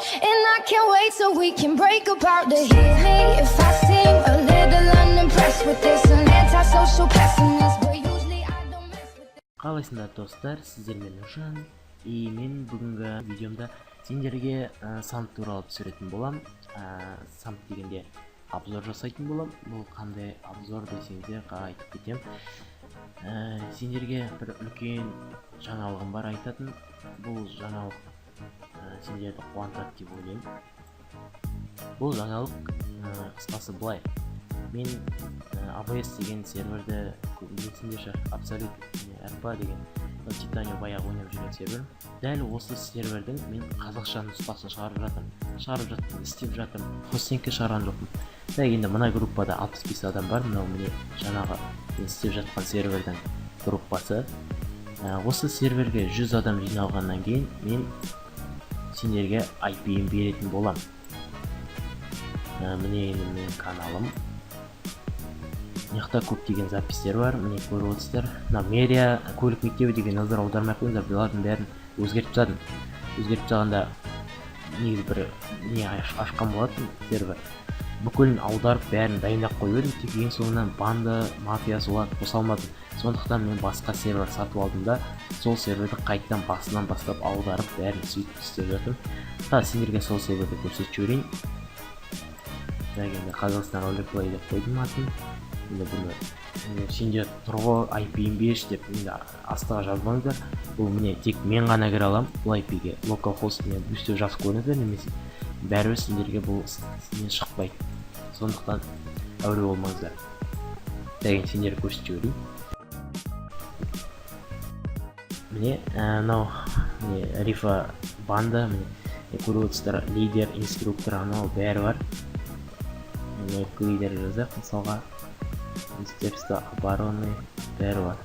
And I can't wait till we can break apart to hear me if I seem a little unimpressed with this. An antisocial pessimist, but usually I don't mess with it. Қалайсыңдар достар, сіздермен Нұржан. И мен бүгінгі видеомда сендерге самт туралы түсіретін болам. Самт дегенде обзор жасайтын болам. Бұл қандай обзор десеңдер айтып кетем. Сендерге бір үлкен жаңалығым бар айтатын. Бұл жаңалық сендерді қуантады деп ойлаймын. Бұл жаңалық қысқасы былай. Мен ABS деген серверді білесіңдер шығар, Absolute RP деген Титаниум баяғы ойнап жүрген сервер. Дәл осы сервердің мен қазақша нұсқасын шығарып жатырмын, істеп жатырмын. Хостингке шығарған жоқпын. Енді мына группада 65 адам бар. Мынау міне жаңағы істеп жатқан сервердің группасы. Осы серверге 100 адам жиналғаннан кейін мен сендерге IP-ін беретін болам. Міне енді менің каналым. Мықты көптеген запистер бар, міне көріп отырсыздар. Мерия көлік мектебі деген назар аудармай қойыңыздар, бұлардың бәрін өзгертіп тастадым. Өзгертіп тастағанда негізі бір не ашқан болатын сервер. Бүкілін аударып бәрін дайындап қойып едім, тек ең соңынан банда, мафия соларды қоса алмадым. Сондықтан мен басқа сервер сатып алдым да, сол серверді қайтадан басынан бастап аударып бәрін сөйтіп істеп жатырмын. Сендерге сол серверді көрсетіп жіберейін. Енді Қазақстан ролеплей деп қойдым атын. Енді бұны сендер тұрғы IP-ін берші деп астыға жазбаңыздар. Бұл міне тек мен ғана кіре аламын бұл IP-ге. Localhost мен үстеп жазып қойыңыздар, немесе бәрібір сендерге бұл сізден шықпайды. Сондықтан әуре болмаңыздар. Деген сендерге көрсетіп жіберейін. Міне мынау Рифа банда, міне көріп отырсыздар, лидер, инструктор, анау бәрі бар. Лидер жазақ, мысалға Министерство обороны бәрі бар.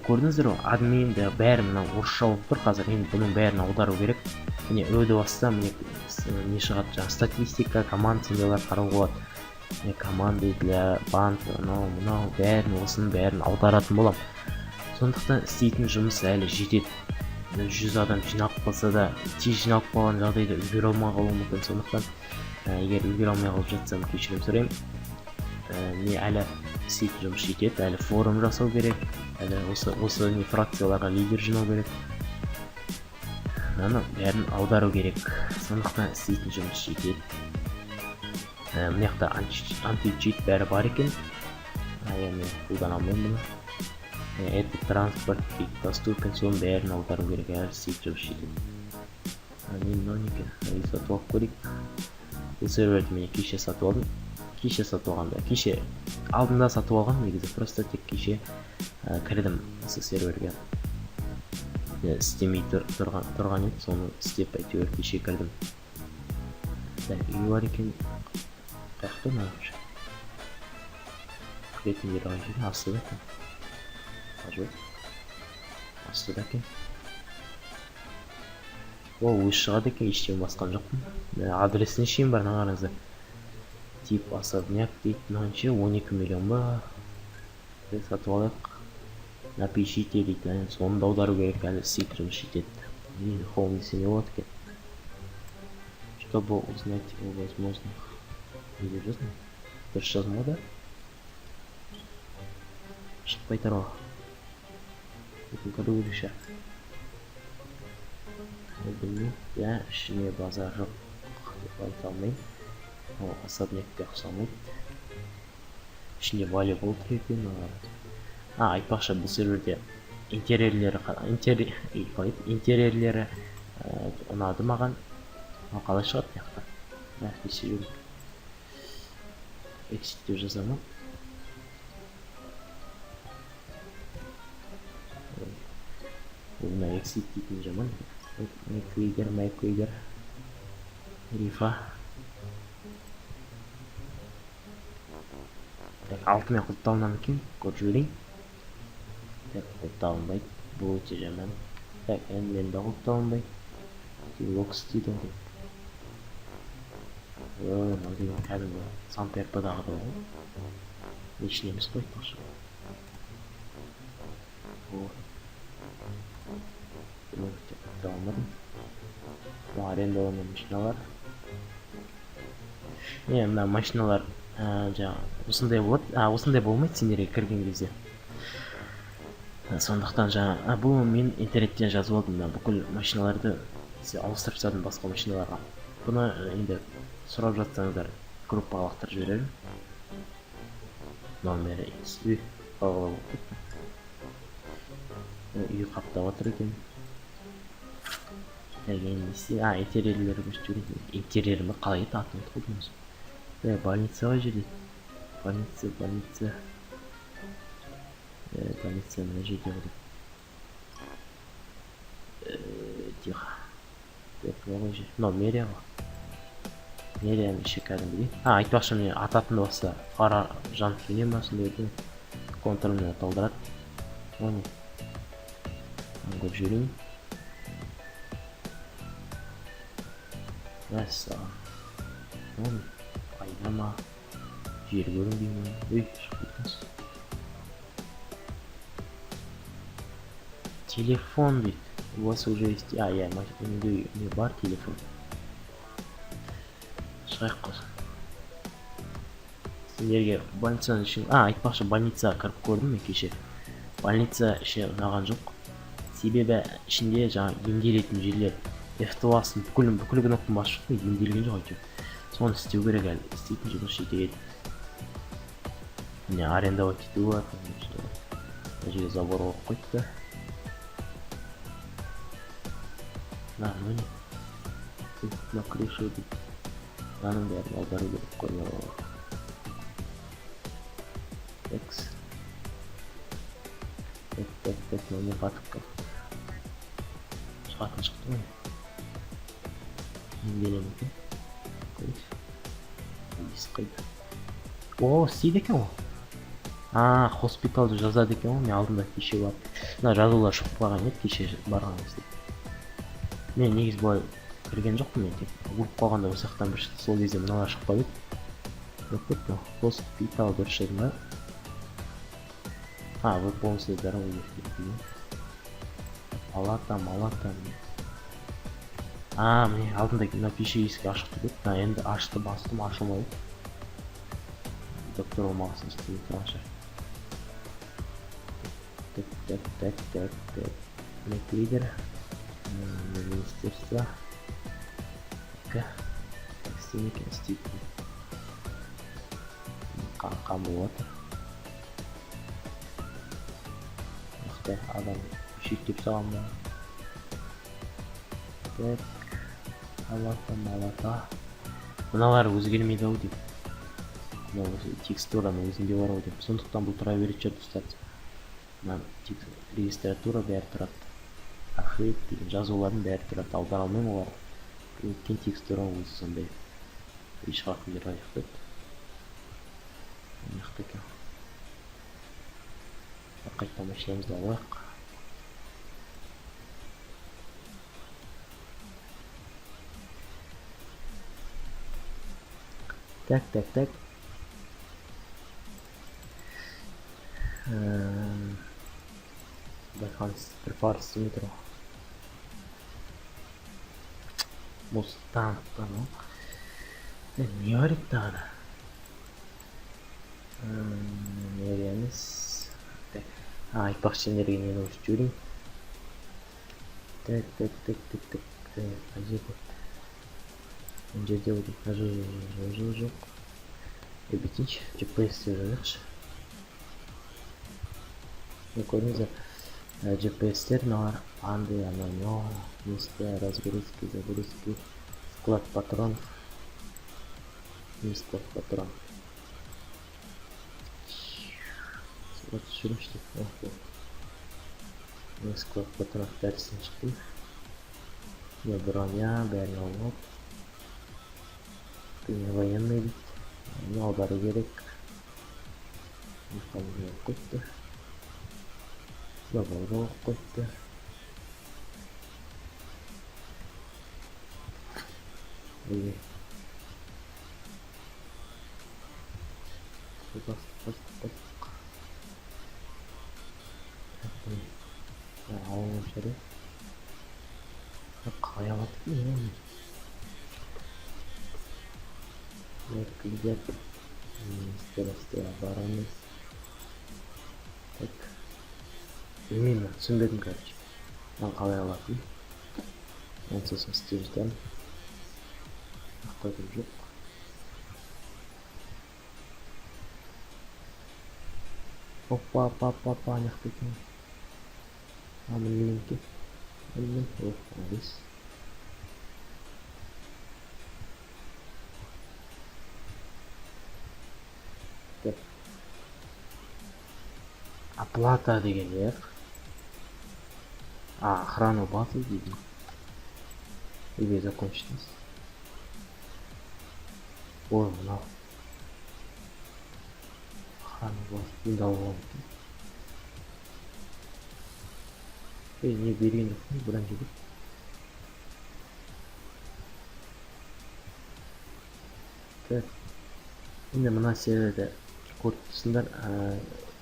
Көрдіңіздер ғой, админді бәрі мына орысша болып тұр. Қазір енді бұның бәрін аудару керек. Міне өді баста не шығады, статистика, команд сендерлер қарау болады. Команды для банд, мынау бәрін, осының бәрін аударатын болам. Сондықтан істейтін жұмыс әлі жетеді. 100 адам жиналып қалса да, тез жиналып қалған жағдайда үлгере алмай қалуы мүмкін. Сондықтан егер үлгере алмай қалып жатсам кешірім сұраймын. Әлі істейтін жұмыс жетеді, әлі форум жасау керек, әлі осы фракцияларға лидер жинау керек. Бәрін аудару керек. Сондықтан істейтін жұмыс жетеді. Мына жақта анти-чит бәрі бар екен. Мен қолдана алмаймын бұны. Это транспорт, доступен, соның бәрін аудару керек, әрі істейтін жұмыс жетеді. Мен нонеке сатып алып көрейік. Бұл серверді мен кеше сатып алдым. Кеше сатып алғанда, кеше алдында сатып алған, негізі просто тек кеше кірдім осы серверге. Істемей тұрған еді, соны істеп әйтеуір кеше кірдім. Үй бар екен. Қаяқты нағыш? Кіретін жер алған жерін астыда екен. Астыда екен. Өзі шығады екен, ештен басқан жоқпын. Адресіне шейін бар, нағарыңыздар. Тип особняк дейді, мынанша 12 миллион ба. Сатып алайық. Напишите дейді, соны да аудару керек, әлі істейтін жұмыс жетеді. Хоум десе не болады екен. Чтобы узнать о возможных. Неге жаздым? Дұрыс жаздым ғой да? Шықпай тұр ғой. Көру ерекше. Білмейді, ішіне базар жоқ деп айта алмайым. Особнякке ұқсамайды. Ішінде волейбол тұр екен. Айтпақшы, бұл серверде интерьерлері ұнады маған. Қалай шығады яқта? Нәфесе жүріп. Exit деп жазамын. Бұлына exit дейтін жаман. Майклигер. Рифа. 6-мен құлттауынан екен, көріп жіберейін. Құлттауынбайды, бұл өте жаман. Мен де құлттауынбайды. Локс дейді ғой. Кәдімгі Сан-Перпадағы да ғой. Ешін емес қой, тақшы. Almadım. Bu arendalanan машиналар. Мына машиналар жаңағы осындай болады. Осындай болмайды сендерге кірген кезде. Сондықтан жаңа бұл мен интернеттен жазып алдым. Мына бүкіл машиналарды ауыстырып тастадым басқа машиналарға. Бұны енді сұрап жатсаңыздар группаға лақтырып жіберемін. Номері үй қаптап отыр екен. Интерьерімі қалай еді атын ұмытып қалдым. Больницаға жерде. Больница. Больница мына жерде ғой. Тихо. Мынау мэрия ғой. Мэрияның іші кәдімгідей. Айтпақшы міне ататын болса қара жанып сөне ма сондай контурмен аталдырады. Оны көріп жүрейін. Мәссаған. Оны айнама. Жер көрінбей ме? Шығып кетіңіз. Телефон дейді. У вас уже есть... менде бар телефон. Шығайық қосын. Сендерге больницаның ішін... айтпақшы больницаға кіріп көрдім мен кеше. Больница іші ұнаған жоқ. Себебі ішінде жаңа емделетін жерлер F2-сын бүкіл кнопканы басып шықты, емделген жоқ әйтеуір. Соны істеу керек әлі. Істейтін жұмыс жетеді. Міне арендовать ету бар. Мына жерге забор қойып қойыпты. Міне. На крышу дейді. Мынаның бәрін аудару керек қой. Экс. Міне қатып қалды. Шығатын шықты ғой. Емделем екен. Көрейікші. Есі қайда. Істейді екен ғой. Хоспиталды жазады екен ғой. Мен алдында кеше бар. Мына жазулар шығып қалған еді кеше барған кезде. Мен негіз былай кірген жоқпын, мен тек ұрып қалғанда осы жақтан бір шықты. Сол кезде мыналар шықпап еді. Хоспитал дұрыс жайдың ба? Вы полностью здоровы. Палата. Міне алдында мына пише есігі ашық тұр еді. Енді ашты бастым, ашылмайды. Доктор болмағасын істейді тұрғанша. Так. Лидер. Министерство. Істейін екен істейді. Қан болады. Адам шектеп саған ба. Так. Малата. Мыналар өзгермейді ау деп. Текстураның өзінде бар ау деп. Сондықтан бұл тұра береді жер тұстады. Регистратура бәрі тұрады. Ахрет деген жазулардың бәрі тұрады. Алдара алмайым олар. Өткен текстура өзі сондай. Шығатын жер аяқтайды. Аяқты екен. Қайтта машинамызды алайық. Так. Байқаңыз, бір парыз істемей тұр. Мұстан. Не бар еді тағы? Мереміз. Айтпақшы сендерге нені өшіп жүрейін. Так. Әже көп. Мен жерде өдім. Жоқ. Өбетінші. GPS-те жазықшы. Көріңіздер. GPS-тер мыналар. Анды, анонё. Место разгрузки, загрузки. Склад патронов. Место патрон. Түсірім штеп. Склад патронов дәрісін шықтым. Броня, бәрін алып. Военный дейді. Аудару керек. Механизм қойды. Заборға қойды. жаре. Қалай алады екен? Клиент стереостея барамыз. Так. Білмеймін, түсінбедім, короче. Мен қалай алатын? Мен сосын істеп жатамын. Ақтатым жоқ. Опа, неқті екен. Білмеймін ке. Білмеймін. Алыс. Оплата деген ер. Охрану базы дейді. Или закончилось. Ой, мынау. Охрану базы. Енді алған екен. Не берейін жоқ, бұдан жедік. Так. Енді мына серияда көріп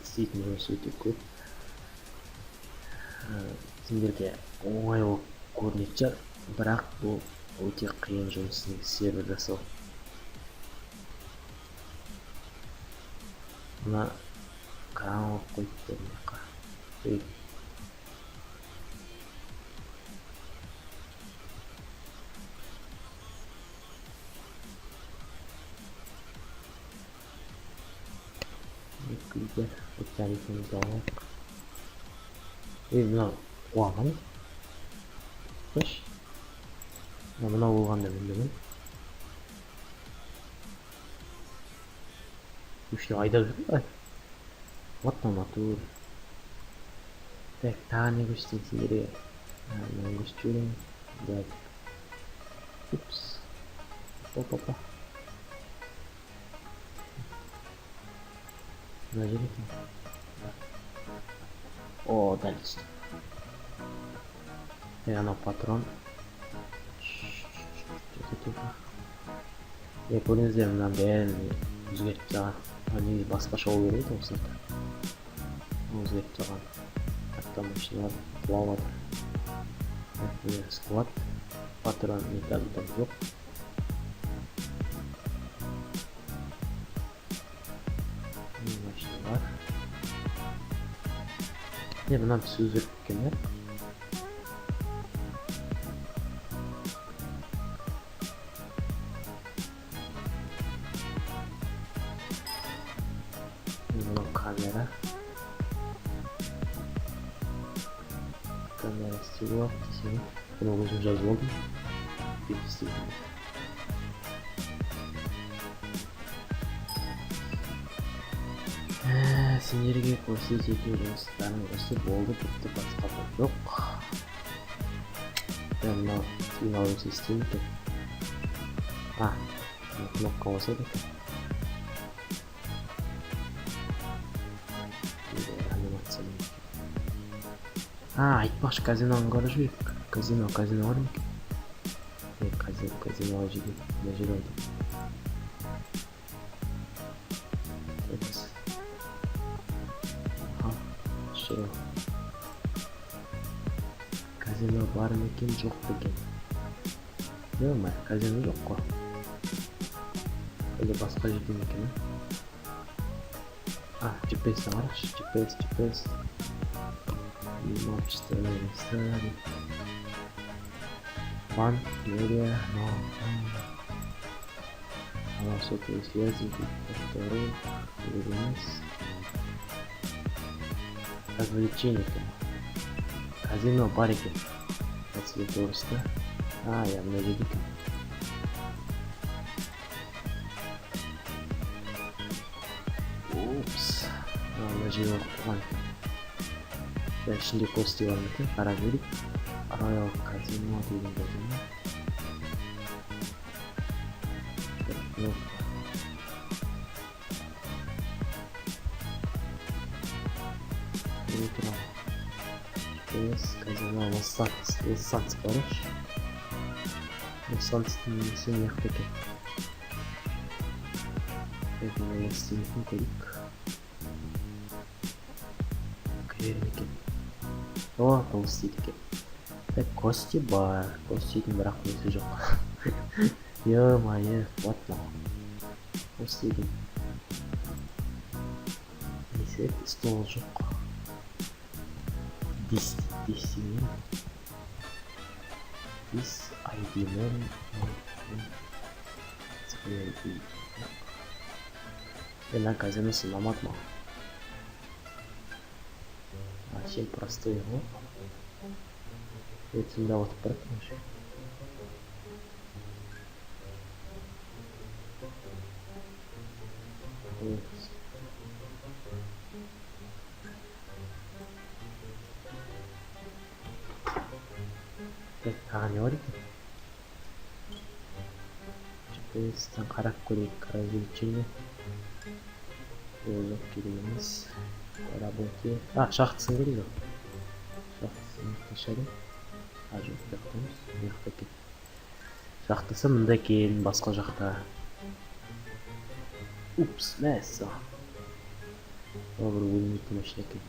істейтін жұмыс өте көп. Сендерге оңай болып көрінетін шығар, бірақ бұл өте қиын жұмыс сервер жасау. Мына кран алып қойыпты мына. Güzel, özelliklerimizi alalım. Mına қуамын. Қош. Мына болғанда білдім. Үште айдап жүрді бай. Вот там атур. Так, тағы не көштен сендерге. Мен көштірем. Да. Упс. Опа. Мына жер екен. О, дәл түсті. Анау патрон. Көрдіңіздер, мынаны бәрін өзгертіп тастаған. Негізі басқаша болу керек еді осында. Өзгертіп тастаған. Аттан машиналар құлап жатыр. Склад. Патрон металлдан жоқ. Машиналар. Мынаны түсі өзгертіп кеткен, иә? Камера стилов, десең, бұны өзім жазып алдым. Сендерге көрсететін жұмыстарым осы болды, бітті, басқа да жоқ. Мынау сигналым система екен. Кнопка басады екен. Айтпақшы, казиноның көріп жүрек. Казино бар ма екен? Казиноға жеден. Мына жер ойдым. Казино бар ма екен, жоқ па екен? Не, казино жоқ қой. Или басқа жерден екен? GPS-ті қарашы. GPS. Имущество ставить. Банк, мэрия, сотовые связи, второй, вниз. Развлечение. Казино бар екен. Осы дұрысты. Я мына жерде екен. Упс. Мына жерде қойған екен. ішінде кости бар екен, қарап көрейік. Royal Casino деген жазылды. Казино Лос-Сантос барыш. Лос-Сантостың несі мияқты екен. Казино Лос-Сантостың көрейік. Кірер екен. О, бұл істейді екен. Так, Кости бар. Костидің бірақ несі жоқ. Е-мае, вот мынау. Костидің несі стол жоқ. Дистимен. Дис айдимен. Мен каземесі ұнамады ма? Сен простой ғой. Өтінде отып баратын ше. Тағы не бар екен? GPS-тен қарап көрейік, развлечение. Озық керек емес. Работе. Шахтасын керек жоқ. Шахтасын тешеді. Жоқ, жоқтамыз. Меқта кен. Шахтасы мұнда кен, басқа жақта. Упс, мәссі. Бір өлмейтін машина кен.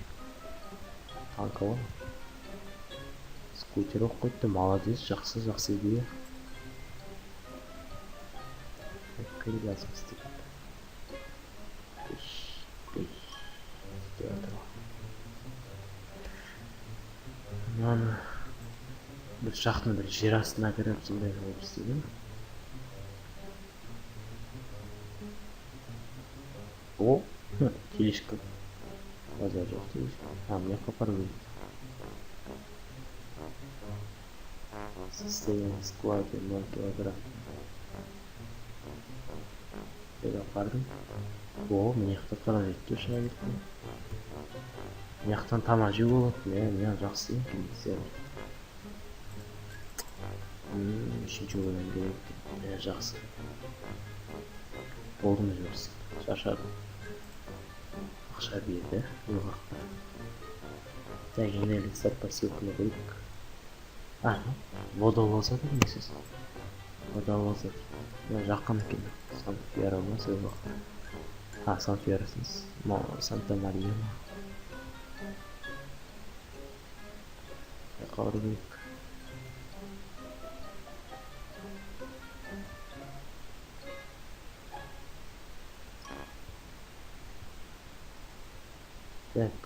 Танка бар. Скутер оқ қойды, молодец, жақсы идея. Кірі lazım істейді. Мынаны бір шахтаны бір жер астына кіріп сондай болып істейді. О, телешка. Базар жоқ телешка. Мына қапарып состояние склада 0 килограмм. Бері апардым. О, мына жақта қара жетті шыға кетті. Мына жақтан тамақ жеу болады. Мен жақсы екен десем. Үшінші бөлім керек. Жақсы. Болдым жүрсін. Шашадым. Ақша берді. Ұлғақта. Так, енді листар посылканы көрейік. Водолаза білмейсіз. Водолаза. Жақын екен. Сан-Фьеро ма сөз уақытта. Сан-Фьеросыз. Санта-Мария ма. Қауыры көрейік. Так.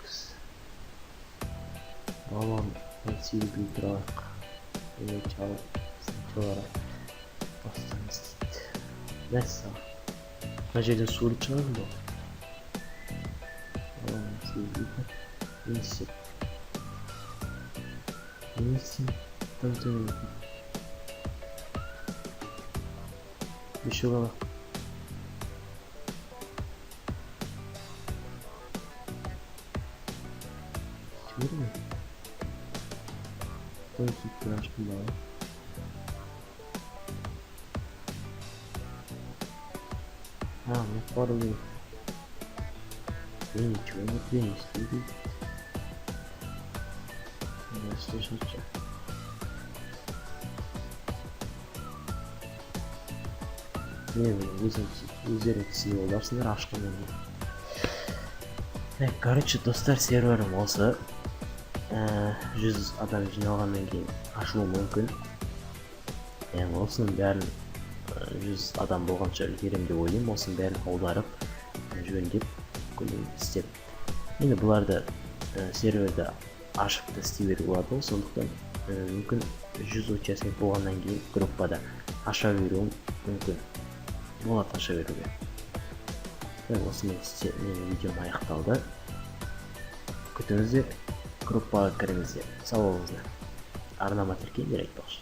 Балон 18 литралық. Сначала бастан істейді. Мәссі. Мына жерден суырып шығады бұл. Балон 18 литр. Несі. Несі. Там төмен екен. Беші қалақ. Görmüyor musun? Böyle sütler açtım bana. Ne var öyle? Ничего не принесли. Не слышите? Не өздері түсіне оларсыңдар ашқаннан кейін. Короче, достар, серверім осы 100 адам жиналғаннан кейін ашылуы мүмкін. Осының бәрін 100 адам болғанша үлгерем деп ойлаймын. Осының бәрін аударып, жөндеп, істеп. Енді бұларды серверді ашып та істей беруге болады. Сондықтан мүмкін 100 участник болғаннан кейін группада аша беруім мүмкін. Болады аша беруге. Осымен менің видеом аяқталды. Күтіңіздер, группаға кіріңіздер. Сау болыңыздар. Арнама тіркеліңдер айтпақшы.